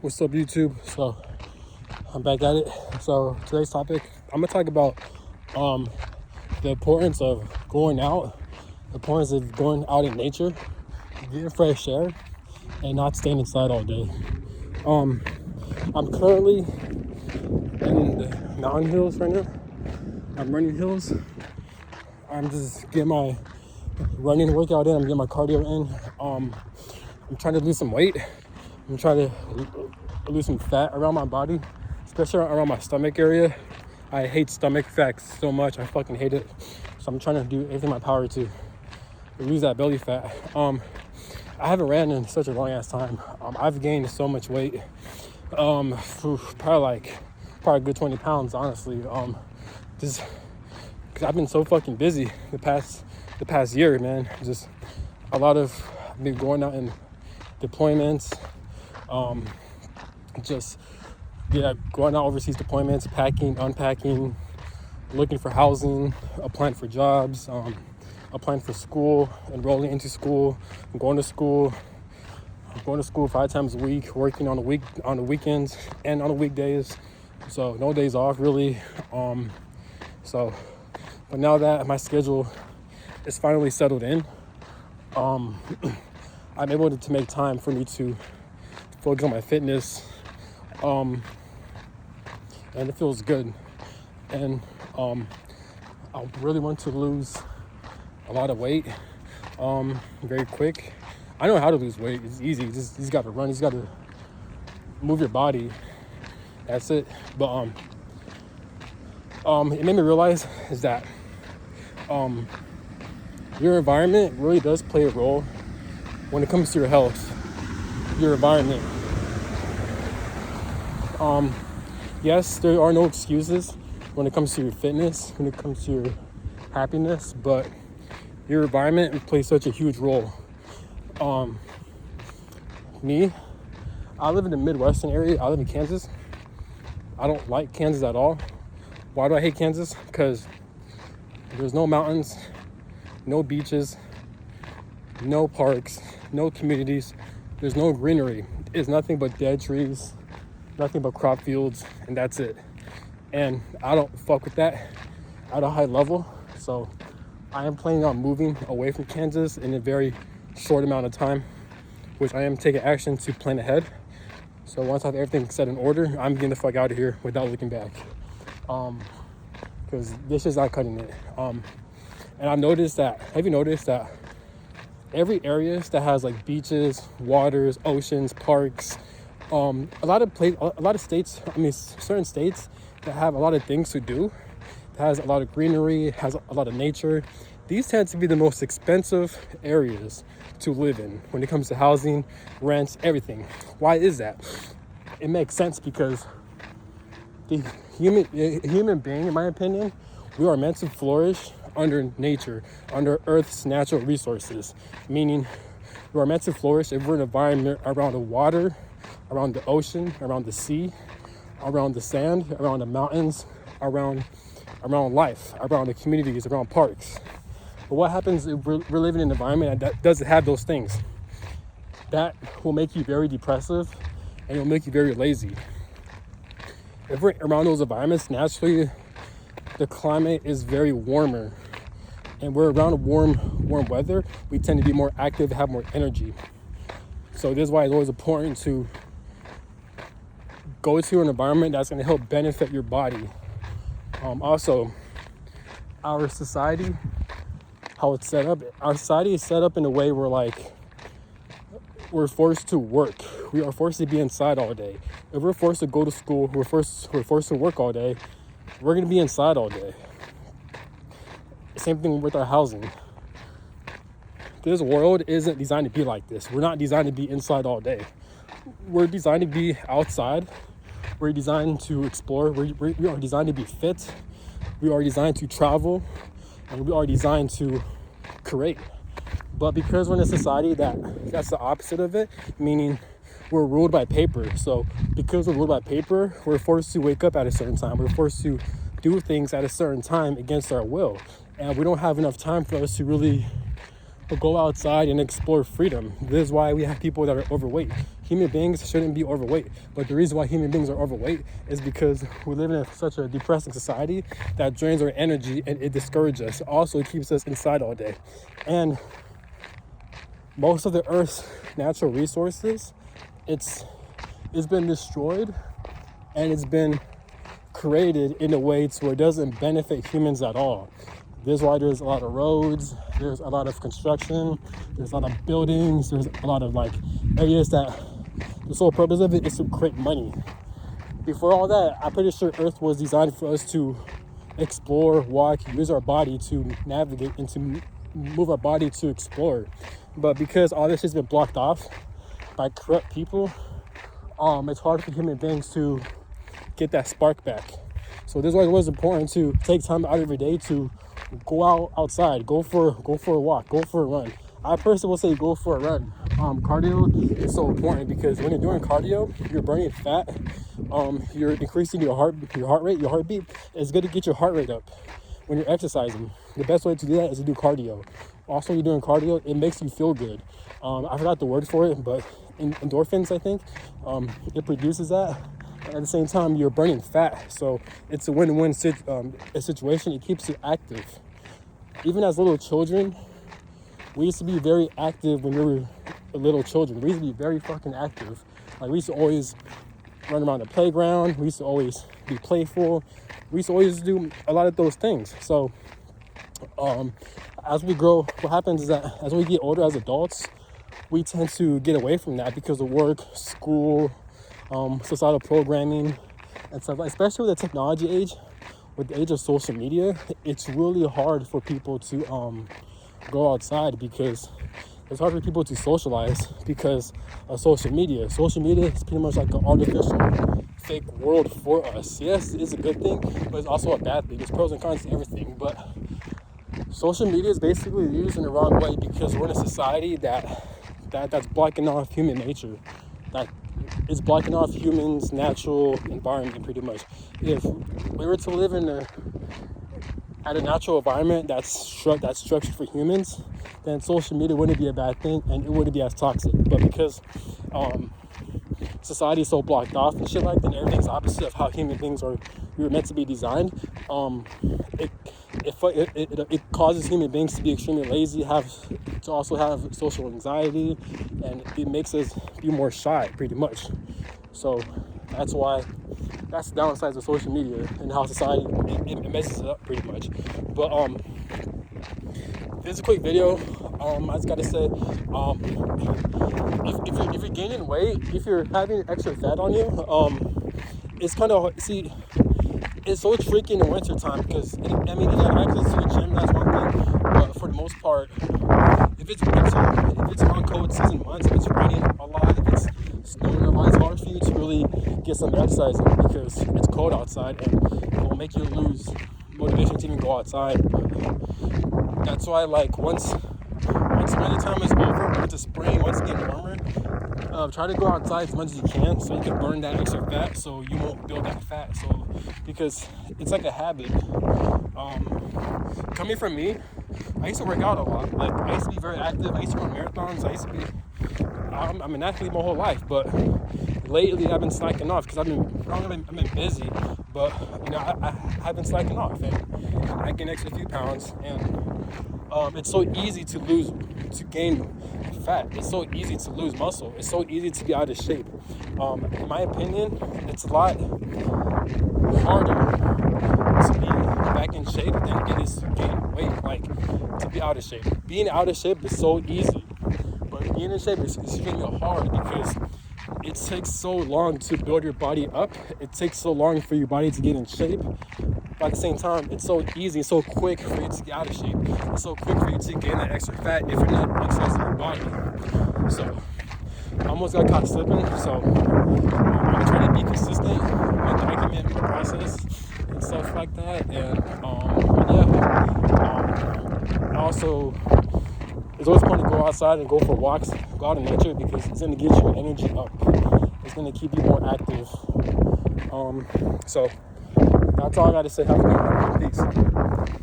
What's up, YouTube? So I'm back at it. So today's topic, I'm gonna talk about the importance of going out, the importance of going out in nature, getting fresh air, and not staying inside all day. I'm currently in the mountain hills right now. I'm running hills. I'm just getting my running workout in. I'm getting my cardio in. I'm trying to lose some weight. I'm trying to lose some fat around my body, especially around my stomach area. I hate stomach fat so much. I fucking hate it. So I'm trying to do everything in my power to lose that belly fat. I haven't ran in such a long ass time. I've gained so much weight. Probably a good 20 pounds, honestly. Just because I've been so fucking busy the past year, man. Just I've been going out in deployments, going out overseas deployments, packing, unpacking, looking for housing, applying for jobs, applying for school, enrolling into school, going to school 5 times a week, working on the weekends and on the weekdays. So no days off really. But now that my schedule is finally settled in, I'm able to make time for me to focus on my fitness, and it feels good. And I really want to lose a lot of weight, very quick. I know how to lose weight. It's easy. You just got to run. You just got to move your body. That's it. But it made me realize is that your environment really does play a role when it comes to your health. Your environment. Yes, there are no excuses when it comes to your fitness, when it comes to your happiness, but your environment plays such a huge role. I live in the Midwestern area. I live in Kansas. I don't like Kansas at all. Why do I hate Kansas? Because there's no mountains, no beaches, no parks, no communities. There's no greenery. It's nothing but dead trees, nothing but crop fields, and that's it. And I don't fuck with that at a high level. So I am planning on moving away from Kansas in a very short amount of time, which I am taking action to plan ahead. So once I have everything set in order, I'm getting the fuck out of here without looking back. Because this is not cutting it. And have you noticed that every area that has like beaches, waters, oceans, parks, a lot of states, certain states that have a lot of things to do, that has a lot of greenery, has a lot of nature, these tend to be the most expensive areas to live in when it comes to housing, rents, everything. Why is that? It makes sense because the human being, in my opinion, we are meant to flourish under nature, under Earth's natural resources. Meaning, we are meant to flourish if we're in an environment around the water, around the ocean, around the sea, around the sand, around the mountains, around life, around the communities, around parks. But what happens if we're living in an environment that doesn't have those things? That will make you very depressive and it will make you very lazy. If we're around those environments, naturally, the climate is very warmer. And we're around warm weather, we tend to be more active, have more energy. So this is why it's always important to go to an environment that's going to help benefit your body. Also, our society, how it's set up, our society is set up in a way where we're forced to work. We are forced to be inside all day. If we're forced to go to school, we're forced to work all day, we're going to be inside all day. Same thing with our housing. This world isn't designed to be like this. We're not designed to be inside all day. We're designed to be outside. We're designed to explore. We are designed to be fit. We are designed to travel. And we are designed to create. But because we're in a society that's the opposite of it, meaning we're ruled by paper. So because we're ruled by paper, we're forced to wake up at a certain time. We're forced to do things at a certain time against our will. And we don't have enough time for us to really go outside and explore freedom. This is why we have people that are overweight. human beings shouldn't be overweight. But the reason why human beings are overweight is because we live in such a depressing society that drains our energy and it discourages us. Also, it keeps us inside all day. And most of the Earth's natural resources, it's been destroyed, and it's been created in a way to where it doesn't benefit humans at all. There's why there's a lot of roads, there's a lot of construction, there's a lot of buildings, there's a lot of like areas that the sole purpose of it is to create money. Before all that, I'm pretty sure Earth was designed for us to explore, walk, use our body to navigate, and to move our body to explore. But because all this has been blocked off by corrupt people, it's hard for human beings to get that spark back. So this is why it was important to take time out of your day to go outside, go for a walk, go for a run. I personally will say go for a run. Cardio is so important because when you're doing cardio, you're burning fat. You're increasing your heart rate, your heartbeat. It's good to get your heart rate up when you're exercising. The best way to do that is to do cardio. Also, when you're doing cardio, it makes you feel good. I forgot the word for it, but endorphins, I think. It produces that. And at the same time, you're burning fat. So it's a win-win situation. It keeps you active. Even as little children, we used to be very active when we were little children. We used to be very fucking active. Like, we used to always run around the playground. We used to always be playful. We used to always do a lot of those things. So as we grow, what happens is that as we get older as adults, we tend to get away from that because of work, school, societal programming, and stuff. Especially with the technology age, with the age of social media, it's really hard for people to go outside because it's hard for people to socialize because of social media. Social media is pretty much like an artificial fake world for us. Yes, it's a good thing, but it's also a bad thing. There's pros and cons to everything, but social media is basically used in the wrong way because we're in a society that's blocking off human nature, that is blocking off humans' natural environment pretty much. If we were to live at a natural environment that's structured for humans, then social media wouldn't be a bad thing and it wouldn't be as toxic. But because society is so blocked off and shit like that, and everything's opposite of how human beings we were meant to be designed, it causes human beings to be extremely lazy, to also have social anxiety, and it makes us be more shy pretty much. So that's the downsides of social media and how society it messes it up pretty much. But this is a quick video. I just gotta say, if you're gaining weight, if you're having extra fat on you, it's kind of it's so tricky in the winter time because if you have access to the gym, that's one thing. But for the most part, if it's winter, if it's around cold season months, if it's raining a lot, if it's snowing a lot, it's hard for you to really get some exercise in because it's cold outside and it will make you lose motivation to even go outside. That's why, like, once winter time is over, into spring, once it's getting warmer, try to go outside as much as you can so you can burn that extra fat so you won't build that fat. So because it's like a habit. Coming from me, I used to work out a lot. Like, I used to be very active. I used to run marathons. I'm an athlete my whole life, but lately I've been slacking off because I've been busy. But I've been slacking off, and I gained extra few pounds, and it's so easy to gain fat. It's so easy to lose muscle. It's so easy to be out of shape. In my opinion, it's a lot harder to be back in shape than it is to gain weight. Like, to be out of shape. Being out of shape is so easy, but being in shape is extremely hard because it takes so long to build your body up. It takes so long for your body to get in shape. But at the same time, it's so easy, it's so quick for you to get out of shape. It's so quick for you to gain that extra fat if you're not exercising your body. So I almost got caught slipping. So I'm trying to be consistent with my commitment process and stuff like that. And also, it's always fun to go outside and go for walks, go out in nature because it's going to get your energy up. It's going to keep you more active. So that's all I got to say. Have a good one. Peace.